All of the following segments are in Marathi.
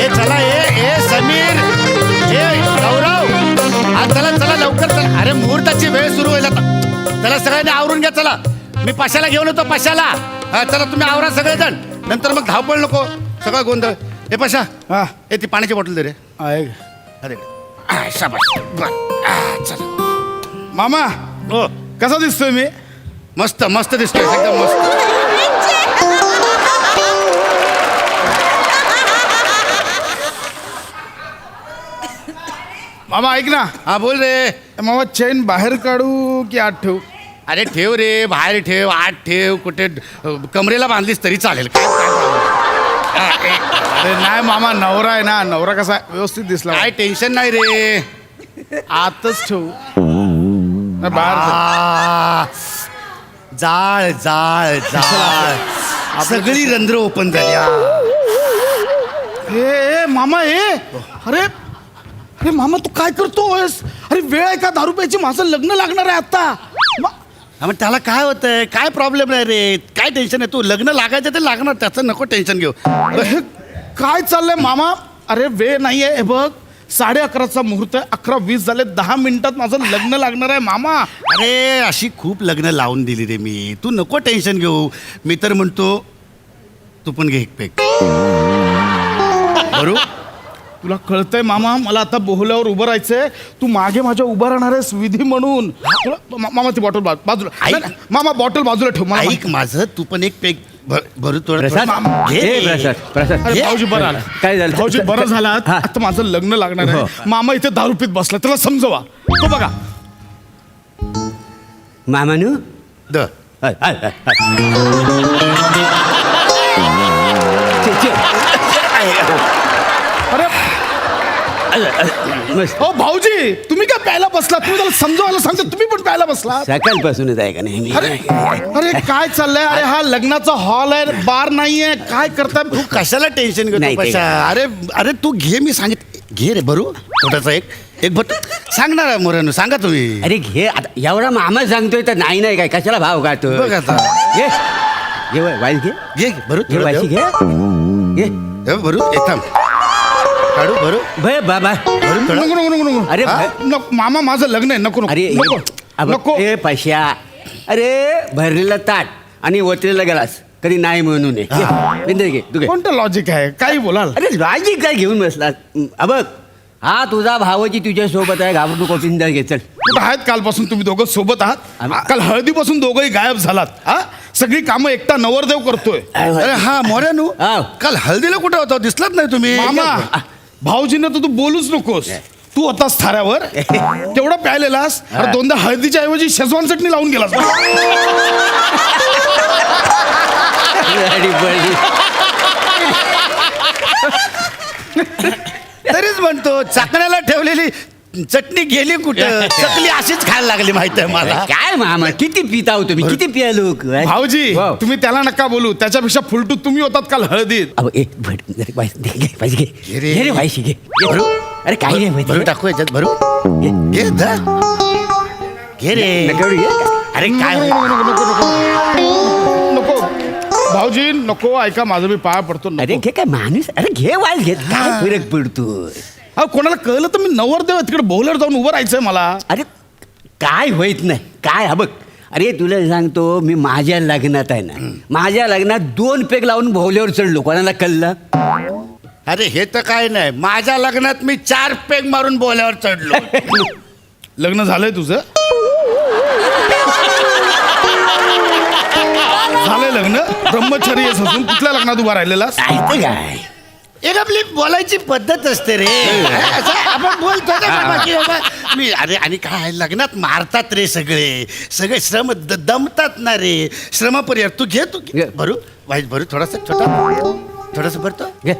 ए चला ए समीर ए गौरव हा चला चला लवकर चला. अरे मुहूर्ताची वेळ सुरू होईल आता. चला सगळ्यांनी आवरून घ्या. चला मी पशाला घेऊन येतो. पशाला हा चला तुम्ही आवरा सगळेजण. नंतर मग धावपळ नको सगळं गोंधळ. ए पशा हा ए ती पाण्याची बॉटल दे रे. आहे अरे शाबास बर. चला मामा हो कसा दिसतोय मी? मस्त मस्त दिसतोय एकदम मस्त. मामा ऐक ना, हा बोल रे. मामा चेन बाहेर काढू की आत ठेवू? अरे ठेव रे बाहेर ठेव आत ठेव कुठे कमरेला बांधलीस तरी चालेल. काय काय अरे नाही मामा, नवरा आहे ना, नवरा कसा व्यवस्थित दिसला काय टेन्शन नाही रे. आतच ठेवू नाही बाहेर ठेवू? आ, जाळ जाळ जाळ सगळी रंध्र ओपन झाली. ए मामा अरे अरे मामा तू काय करतोयस? अरे वेळ आहे का दारू प्यायची? माझं लग्न लागणार आहे आता. मग त्याला काय होतंय? काय प्रॉब्लेम नाही रे. काय टेन्शन आहे? तू लग्न लागायचं ते लागणार, त्याचं नको टेन्शन घेऊ. हे काय चाललंय मामा? अरे वेळ नाहीये. हे बघ 11:30चा मुहूर्त आहे. 11:20 झाले. 10 मिनिटात माझं लग्न लागणार आहे मामा. अरे अशी खूप लग्न लावून दिली रे मी. तू नको टेन्शन घेऊ. मी तर म्हणतो तू पण घे एक पेक. बरोबर तुला कळतंय मामा, मला आता बोहल्यावर उभं राहायचंय. तू मागे माझ्या उभं राहणार आहेस विधी म्हणून. मामा ती बॉटल बाजूला. ऐक. नाही, मामा बॉटल बाजूला ठेव. मला ऐक माझं, तू पण एक पेक भरू थोडं प्रसाद घे ए, रे. प्रसाद अरे ये. भाऊजी बरं आला. काय झालं? भाऊजी बरं झाला. हा. आता माझं लग्न लागणार हो. आहे. मामा इथे दारू पीत बसला, त्याला समजवा. तो बघा मामानू द अरे हो भाऊजी, तुम्ही काय प्यायला बसला? तुम्ही त्याला समजवायला सांगतो, तुम्ही पण प्यायला बसला. सकाळपासूनच आहे का नाही अरे अरे काय चाललंय? अरे हा लग्नाचा हॉल आहे, बार नाहीये. काय करताय? तू कशाला टेन्शन घेतो नाही, ते कशा? अरे अरे तू घे, मी सांगित घे रे. भरू थोडासा एक भर सांगणार मोऱ्यानं. सांगा तुम्ही. अरे घे आता, एवढा मामा सांगतोय तर नाही नाही काय कशाला भाव गातो? बघ आता. घे घे वाईस घे घे भरू घे वाईशी घे घे भरू एकदम काढू भरू भय बाबा भरू थोडं. नको नको नको नको. अरे हा? नको, मामा माझं लग्न आहे. नको अरे नको अब नको. ए पैशा, अरे भरलेला ताट आणि ओतलेला गलास कधी नाही म्हणू नये. बिंदर घे तू घे. कोणतं लॉजिक आहे? काही बोलाल? अरे लॉजिक काय घेऊन बसला? बघ हा तुझा भावाची तुझ्या सोबत आहे, घाबरू नको. बिंदर घे चल. कुठं आहेत कालपासून तुम्ही दोघं सोबत आहात? आम्ही- काल हळदीपासून दोघंही गायब झालात. हा सगळी कामं एकटा नवरदेव करतोय. अरे हा मोऱ्यानू हा. काल हळदीला कुठे होता? दिसलाच नाही तुम्ही. मामा भाऊजींना तर तू बोलूच नकोस. तू होतास थाऱ्यावर, तेवढा प्यायलेलास. अरे दोनदा हळदीच्या ऐवजी शेजवान चटणी लावून गेलास. अरे बळी. तरीच म्हणतो चाकण्याला ठेवलेली चटणी गेली कुठं? चकली अशीच खायला लागली माहित आहे मला. काय मामा किती पिता हो तुम्ही? किती पिया लोक? भाऊजी वाव. तुम्ही त्याला नका बोलू. त्याच्यापेक्षा फुलटू तुम्ही होतात काल हळदीत. अहो एक भट घे पैसे घे. घे रे. घे रे पैसे घे. भरू अरे काय नाही माहिती. भरू टाकू याच्यात भरू घे दा. घे रे. नका एवढी घे. अरे काय नको, नको, नको, नको, नको. भाऊजी नको, ऐका माझं मी पाया पडतो. नको. अरे घे काय माणूस. अरे घे वाईस घे. काय फरक पडतो? अहो कोणाला कळलं तर मी नवरदेव आहे, तिकडे बोलर जाऊन उभं राहायचंय मला. अरे काय होईत नाही काय. हा बघ अरे तुला सांगतो, मी माझ्या लग्नात आहे ना, माझ्या लग्नात 2 पेग लावून भोवल्यावर चढलो. कोणाला कळलं? अरे हे तर काय नाही. माझ्या लग्नात मी 4 पेग मारून बोल्यावर चढलो. लग्न झालंय तुझं? झालंय लग्न? ब्रह्मचर्य असून कुठल्या लग्नात उभा राहिलेलास? काय ते काय. एक आपली बोलायची पद्धत असते रे. असं आपण बोलतो ना बाबा की बाबा मी. अरे आणि काय लग्नात मारतात रे सगळे सगळे श्रम दमतात ना रे. श्रमापर्याय तू घे तू घे. घे. भरू वाईट भरू थोडासा छोटा थोडासा भरतो. घे.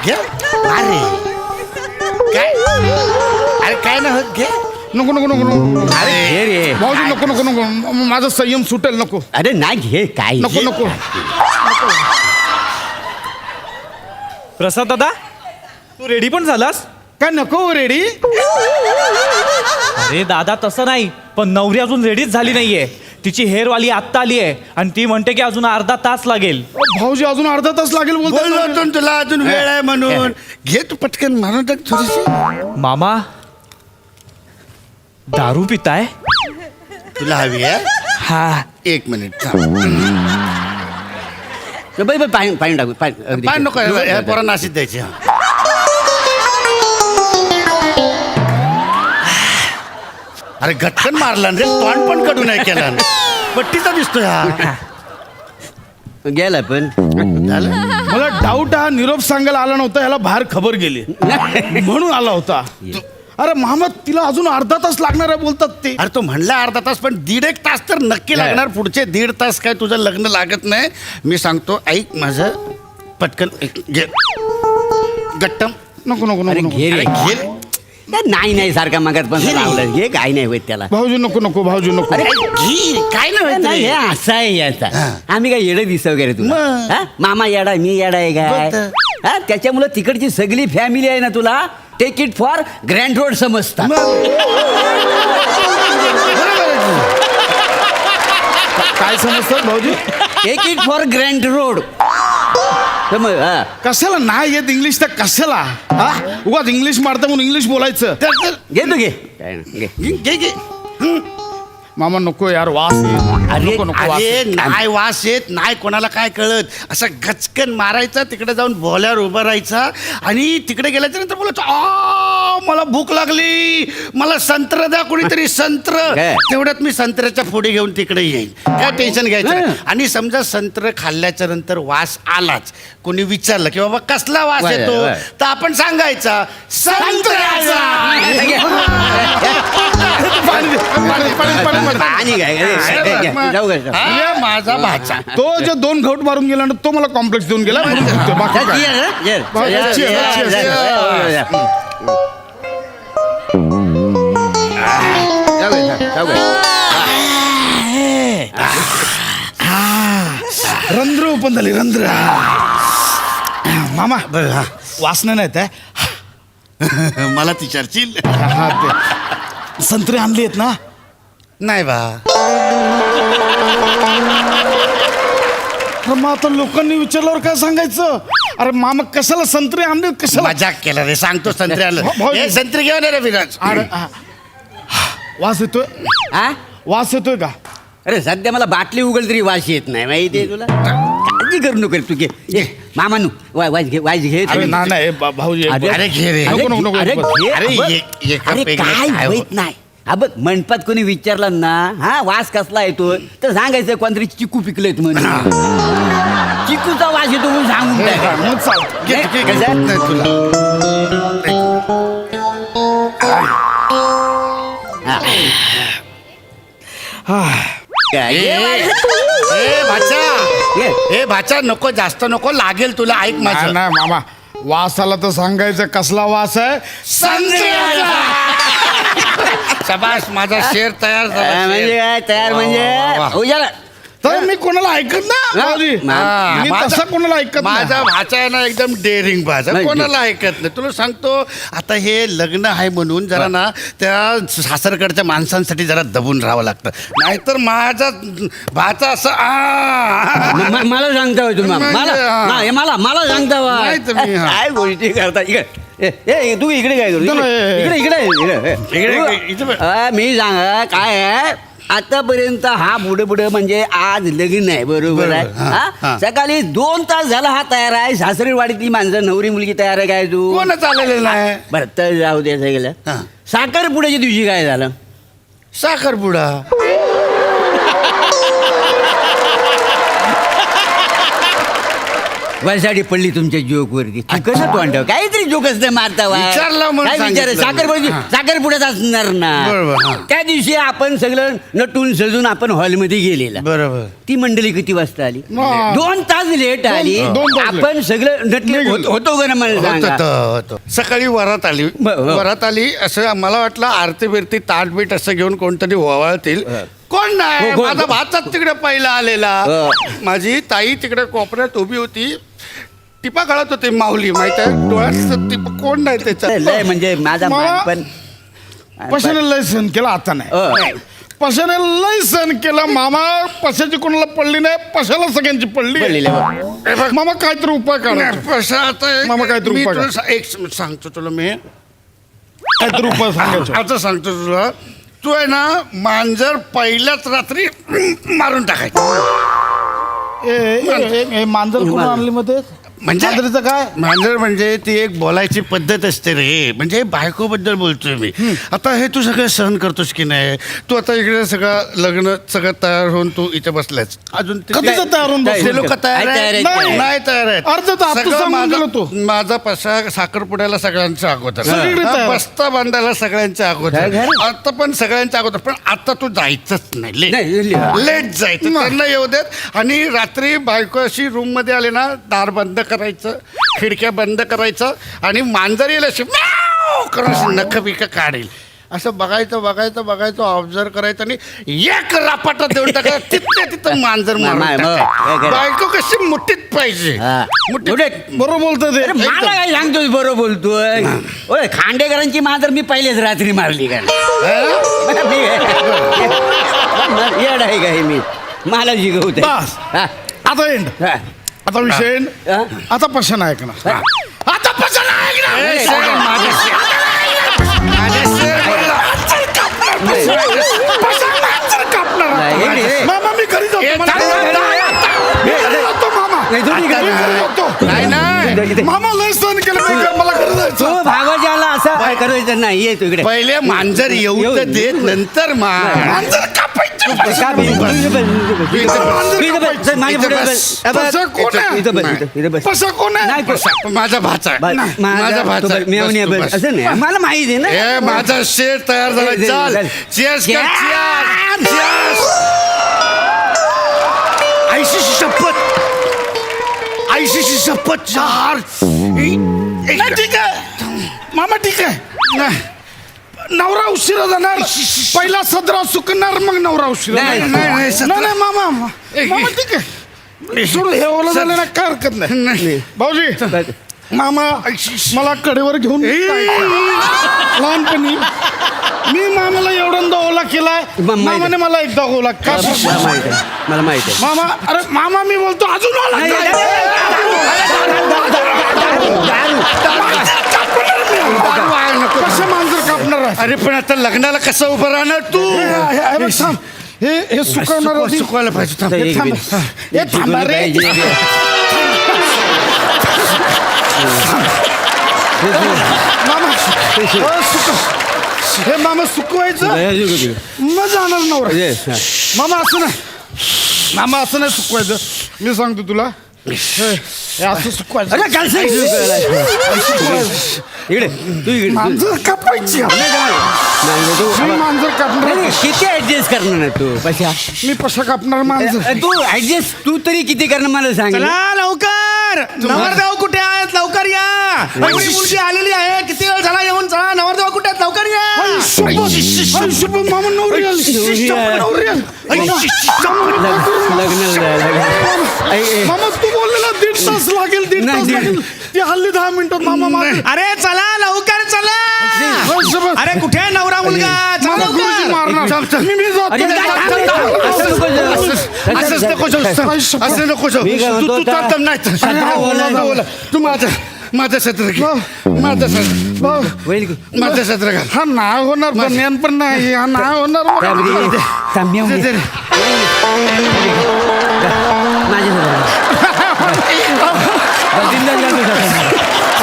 घे अरे काय अरे काय नाही होत. घे नको नको नको नको. अरे घे रे. भाऊजी नको नको नको. माझा संयम सुटेल. नको अरे नाही घे काय. नको नको. प्रसाद दादा तू रेडी पण झालास? काय नको रेडी? अरे दादा तसं नाही, पण नवरी अजून रेडीच झाली नाहीये. तिची हेअरवाली आत्ता आली आहे आणि ती म्हणते की अजून अर्धा तास लागेल. भाऊजी अजून अर्धा तास लागेल बोललो बोलतो होतो ना तुला अजून वेळ आहे म्हणून. घे तू पटकन मारून टाक थोडीशी. मामा दारू पिताय? तुला हवी आहे? हा. 1 मिनिट थांब. पाणी टाकू अगदी. पाय नको या पोरांना अशीच द्यायची. अरे गटकन मारला रे, तोंड पण कडू नाही केला. पट्टीचा दिसतोय हा. गेला पण झालं? मला डाऊट हा निरोप सांगायला आला नव्हता, ह्याला बाहेर खबर गेली म्हणून आला होता. अरे मामा तिला अजून अर्धा तास लागणार आहे बोलतात ते. अरे तो म्हणला अर्धा तास, पण 1.5 तास तर नक्की लागणार. पुढचे 1.5 तास काय तुझं लग्न लागत नाही. मी सांगतो ऐक माझं पटकन घे गट्टम. नको नको अरे नको घे रे. अरे घे. नाही सारखा मगात पण लावलं घे. काय नाही होत त्याला. भाऊजी नको नको भाऊजी नको. अरे घे काय नाही नाही, हे होत रे. असं आहे याचा. हा. आम्ही काय येडं दिसतो वगैरे तुला? मग. हा? मामा येडा मी येडा आहे काय? होतं. हा? त्याच्यामुळं तिकडची सगळी फॅमिली आहे ना तुला take it for grand road समजता. काय समजतात भाऊजी? Take it for grand road समज. हा. कशाला नाही येत इंग्लिश तर कशाला हा उगाच इंग्लिश मारता म्हणून इंग्लिश बोलायचं. घे तू घे. काय नाही, घे. घे. मामा नको यार वास येईल. अरे, नको नको वास अरे येईल. नाही वास येत नाही, कोणाला काय कळत. असं गचकन मारायचा, तिकडे जाऊन भोल्यावर उभं राहायचा आणि तिकडे गेल्याच्या नंतर बोलायचं आ मला भूक लागली, मला संत्र द्या कोणीतरी संत्र. काय? तेवढ्यात मी संत्र्याच्या फोडी घेऊन तिकडे येईल. काय टेन्शन घ्यायचं नाही. हं. आणि समजा संत्र खाल्ल्याच्या नंतर वास आलाच, कोणी विचारलं की बाबा कसला वास बरं, येतो, बरं. तर आपण सांगायचा संत्र्याचा. पाणी दे, पाणी- पाणी- पाणी- पाणी. पाणी काय जाऊ का? हा, माझा भाचा. तो जे 2 घोट मारून गेला ना तो मला कॉम्प्लेक्स देऊन गेला म्हणून म्हणतोय, बाकी काय. Cheers, Cheers, cheers, cheers. रंध्र ओपन झाली रंध्र. मामा बरं, हा. वासना नाही त्या मला विचारशील? हा ते संत्रे आणली आहेत ना. नाही बा. अरे मग आता लोकांनी विचारल्यावर काय सांगायचं? अरे मामा कशाला संत्रे आणले कशाला? मजाक केला रे, सांगतो संत्री आलं. भाऊ- हे संत्री घेऊन ये रे विराज. अरे वास येतोय हा? वास येतोय का? अरे सध्या मला बाटली उघड तरी वास येत नाही माहिती आहे तुला. काळजी करू नको रे तू घे. मामानू वाज घे. अरे ना नाही भाऊजी अरे घे रे. नको, नको, नको, अरे नको. घे. अरे बघ. ये अरे काय होत नाही. हा बघ मंडपात कोणी विचारलं ना हा वास कसला येतो तर सांगायचं कोणतरी चिकू पिकलेत म्हणून. चिकूचा वास येतो म्हणून सांगून टाक. मग चालतं. घे, घे, घे. कसं? नाही तुला. काय? ए भाचा, ये. ए भाचा नको जास्त नको लागेल तुला. ऐक नाही माझं. नाही, मामा वास आला तर सांगायचं कसला वास आहे. शबाश, माझा शेर तयार झाला. म्हणजे शेर. काय तयार वा, वा, वा, वा. म्हणजे उजाला. तर मी कोणाला ऐकत ना भाऊजी. हा, मी माझा- तसा कोणाला ऐकत नाही. माझा भाचा आहे ना एकदम डेअरिंग भाचा, नाही, कोणाला ऐकत नाही. तुला सांगतो आता हे लग्न आहे म्हणून जरा ना त्या सासरकडच्या माणसांसाठी जरा दबून राहावं लागतं. नाहीतर माझा भाचा असं मला सांगता होय तुम्ही म्हणजे, हा. मला मला सांगता होय. नाही तुम्ही, हा. काय गोष्टी करता इकडे ए तू इकडे काय करू इथं नाही. इकडे, इथं बघ. मी सांगा काय आहे आतापर्यंत हा बुडे म्हणजे आज लग्न आहे बरोबर आहे. हा, हा? हा. सकाळी 2 तास झाला हा तयार आहे. सासरीवाडीतली माणसं नवरी मुलगी तयार आहे काय तू कोणच आलेलं नाही. बरं तर जाऊ दे सगळं. हा. साखरपुड्याच्या दिवशी काय झालं? साखरपुडा. वरसाडी पडली तुमच्या जोक वरती. तू कसं तोंड काहीतरी जोक असतं मारता वा. विचारलं म्हणून काय विचार सांगितलं. साखरपुड्याची हा. साखरपुड्यात असणार ना. बरोबर, हा. त्या दिवशी आपण सगळं नटून सजून आपण हॉलमध्ये गेलेला. बरोबर. ती मंडळी किती वाजता आली? हा. 2 तास लेट आली. दोन तास late. आपण सगळं नटले होतो का ना मला सांगा. होतं. सकाळी वरात आली. हो. वरात आली असं मला वाटलं आरती बिरती ताट बीट असं घेऊन कोणतरी ओवाळतील. कोण नाही, हो, हो, माझा हो. भातच तिकडे पहिला आलेला. हो. माझी ताई तिकडे कोपऱ्यात उभी होती, टिपा काढत होती माऊली, माहित आहे डोळ्यात टिपा. कोण नाही लय त्याच्यात. म्हणजे माझा मला- मान पण पशाने लय सहन केला आता नाही. हो. पशाने लय सण केला मामा. पशाची कोणाला पडली नाही, पशाला सगळ्यांची पडली. हे बघ, मामा काहीतरी उपाय काढा. पशा आता मामा, काय मी उपाय तुला काढ. एक सांगतो तुला मी. काहीतरी उपाय सांगायचा. आता सांगतो तुला. तू आहे ना मांजर पहिल्याच रात्री मारून टाकायचं. मांजर कोण आणली मध्ये? म्हणजे मांजरीचं काय? मांजर म्हणजे ती एक बोलायची पद्धत असते रे. म्हणजे बायको बद्दल बोलतोय मी. आता हे तू सगळं सहन करतोस की नाही. तू आता इकडे सगळं लग्न सगळं तयार होऊन तू इथे बसलायच. अजून कधीचं तयार होऊन बसले? ते लोक तयार आहेत? नाही. नाही तयार आहेत. अर्ध तास तू सगळं सांगून गेलो तू. माझा पसा साखरपुड्याला सगळ्यांच्या अगोदर, सगळीकडे तयार. बस्ता बांधायला सगळ्यांच्या अगोदर, आता पण सगळ्यांच्या अगोदर. पण आता तू जायचंच नाही. नाही, लेट जायचं. त्यांना येऊ देत. आणि रात्री बायको अशी रूम मध्ये आले ना, दार बंद करायचं, खिडक्या बंद करायचं, आणि मांजर येईल अशी म्याव करून अशी नख बिक काढेल. असं बघायचं ऑब्झर्व करायचं आणि एक रापाटा देऊन टाकायचं. तिथल्या तिथं मांजर मारून टाकायचं. बायको कशी मुठीत पाहिजे. मुठीत. बरोबर बोलतोय ते. मला काय सांगतोय बरोबर बोलतोय. ओय खांडेकरांची मांजर मी पहिलेच रात्री मारली का येड आहे का हे मी मला शिकवते. बस. आता एंड. आता विषय एंड. आता पशा नाही ऐकणार. आता पशा नाही ऐकणार. पशा मांजर कापणार. मामा मी घरी जातो. मामा नाही. मामा लय सहन केलं. मला घरी तो जायचं. भावाजाला असं काय करायचं नाही ये तू इकडे पहिले मांजर येऊ तर देत, नंतर मांजर कापायचं. माझ्या पुढे पशा कोण आहे? पशा कोण आहे? माझा भाचा माझा भाचा. असं नाही मला माहिती आहे ना. ए माझा शेर तयार झाला. चल. चल चीअर्स कर. चीअर्स. आईशीची शपथ. आईशीची शपथ. चार. नाही, ठीक आहे मामा, ठीक आहे. नवरा उशिरा जाणार. पहिला सदरा सुकणार, मग नवरा उशिरा. नाही, नाही मामा. मामा ठीक आहे. सोड, हे ओलं झालं ना, काय हरकत नाही. भाऊजी, मामा मला कडेवर घेऊन जायचं. लहानपणी मी मामाला एवढ्यांदा ओला केलाय. मामाने मला एकदा ओला का? मला माहिती आहे. मामा, अरे मामा मी बोलतो अजून ओला. कसं मांजर कापणार आहे? अरे पण आता लग्नाला कसं उभं राहणार तू? थांब. हे सुकवणार आधी. सुकवायला पाहिजे. थांब. हे थांब. हे थांबा रे. मामा हे मामा सुकवायचं, मग जाणार नवरा. मामा असं नाही. मामा असं नाही सुकवायचं. मी सांगतो तुला, हे असं सुकवायचं. इकडे तू इकडे मांजर कापायची. मी मांजर कापणार. किती ऍडजस्ट करणार ना तू पशा? मी पशा कापणार मांजर. तू ऍडजस्ट तू तरी किती करणार मला सांग. चला लवकर. नवरदेव कुठे आहेत? लवकर या. एवढी मुलगी आलेली आहे. किती वेळ झाला येऊन? चला, नवरदेव कुठे आहेत? लवकर या. शुभ मामा नवरी आली. नवरी आली. मामा तू बोललेला 1.5 तास लागेल. 1.5 तास लागेल. ती हल्ली 10 मिनिटात. मामा अरे चला लवकर चला. अरे कुठे आहे नवरा मुलगा? चला लवकर. मारणार. मी जातो. असंच नको जाऊ. असं नको जाऊ. तू तर नाही. तू माझं सत्र घे. माझं सत्र घाल. हा नाही होणार. बनियान पण नाही. हा नाही होणार.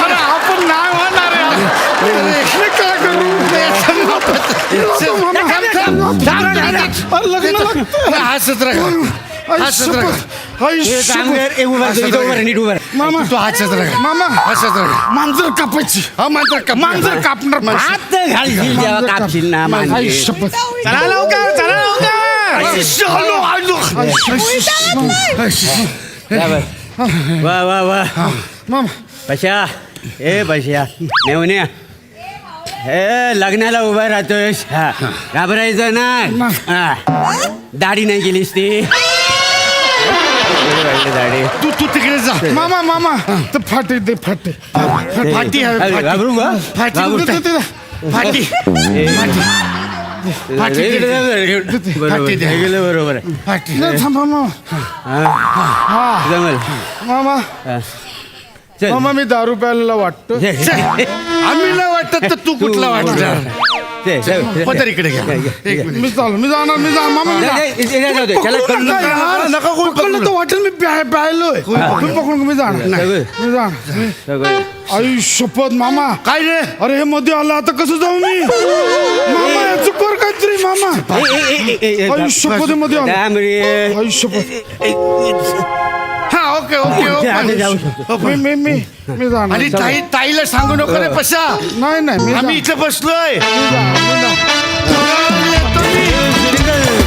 अरे आपण नाही होणार. मी काय करू? लग्न लागतं. हा सत्र घाल. हा सत्र घाल. मामा तू हा सत्र घाल. मामा हा सत्र घाल. मांजर कापायची. हा मांजर कापणार. हात घालशील जेव्हा कापशील ना मांजर. आई शपथ. चला लवकर. चला लवकर. वा वा वा मामा पशा. ए पशा मेवण्या. हे लग्नाला उभा राहतोयस. हा घाबरायचं ना. दाढी नाही केलीस ती. दाढी तू तिकडे जा. मामा मामा ते फाटे दे. फाटे फाटी हवी. घाबरू का? फाटी. फाटी. फाटी दे. फाटी दे. बरोबर आहे फाटी नाही, दे. थांबा मामा हा जमल मामा चल. मामा मी दारू प्यायला वाटतो आम्ही नाही वाटत तर तू कुठला वाटणार चल, चल, चल. पदर इकडे घ्या एक मिनिट. मी चालू मी जाणार मी जा मामा मी जा. नाही, नाही, नाही, जाऊ दे. त्याला पकडू कळलं नका नाही. यार. नका कोणी पकडलं पकडू. तर वाटेल मी प्यायलोय तुम्ही पकडून मी जाणार मी जाणार सगळं. आई शपथ मामा काय रे अरे हे मध्ये आलं आता कसं जाऊ मी मामा या चुकर काहीतरी मामा आई शपथ मध्ये आलं थांब रे. आई शपथ हा ओके ओके आता जाऊ ओके शकतो. मी जाणार आणि ताईला सांगू नको रे पशा नाही नाही मी आम्ही जाणार. इथे बसलोय मी जाणार. येतो मी.